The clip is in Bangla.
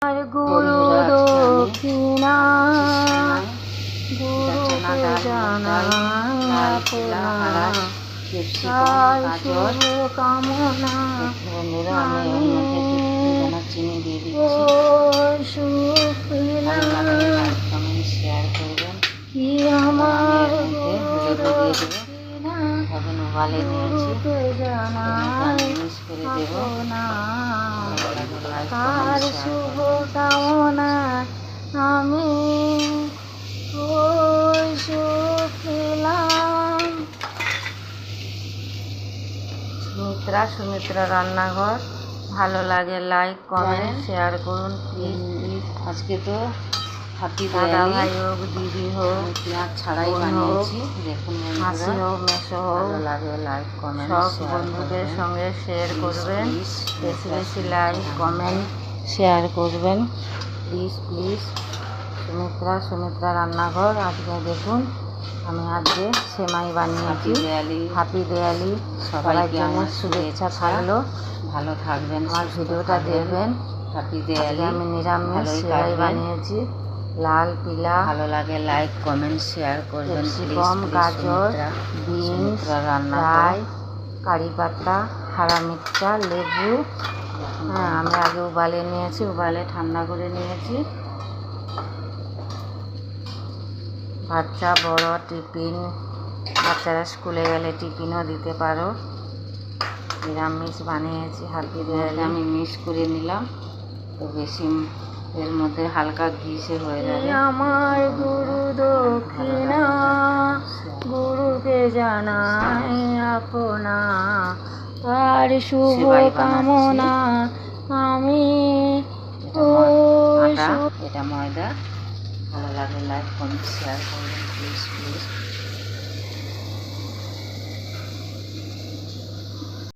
আর গুরু দক্ষিণা গুরুকে জানাই তার শুভ কামনা আমি চিনি দিয়ে ও দিচ্ছি। সুখ শেয়ার করবেন। কি আমার হলুদ দিয়ে দেবো। এখন উবালে নিয়েছি, গুরুকে জানাই মিক্স করে দেবো। তার শুভ কামনা আমি ওই সুখ পেলাম। সুমিত্রা রান্নাঘর ভালো লাগে লাইক কমেন্ট শেয়ার করুন প্লিজ। আজকে তো হাতি দাদা ভাই হোক দিদি হোক পেঁয়াজ ছাড়াই বানিয়েছি। দেখুন মাসি হোক মেসো হোক ভালো লাগে লাইক কমেন্ট সব বন্ধুদের সঙ্গে শেয়ার করবেন। বেশি বেশি লাইক কমেন্ট শেয়ার করবেন প্লিজ। সুমিত্রা রান্নাঘর। আজকে দেখুন আমি আজকে সেমাই বানিয়েছি। হ্যাপি দেয়ালি সবার জন্য শুভেচ্ছা থাকলো। ভালো থাকবেন, আমার ভিডিওটা দেখবেন। হ্যাপি দেয়ালি। আমি নিরামিষ সেমাই বানিয়েছি লাল পিলা। ভালো লাগে লাইক কমেন্ট শেয়ার করবেন। ক্যাপসিকাম গাজর বিনস রাই কারি পাতা হারা মির্চা লেবু। আমি আগে উবালে নিয়েছি, উবালে ঠান্ডা করে নিয়েছি। বাচ্চা বড় টিফিন, বাচ্চারা স্কুলে গেলে টিফিনও দিতে পারো। নিরামিষ বানিয়েছি হ্যাপি দেয়ালি। আমি মিক্স করে নিলাম, তো বেশি এর মধ্যে হালকা ঘিসে হয়ে যাবে। আমার গুরু দক্ষিণা গুরুকে জানাই আপনা তার শুভ কামনা আমি এটা ময়দা। ভালো লাগে লাইক কমেন্ট শেয়ার করবেন প্লিজ।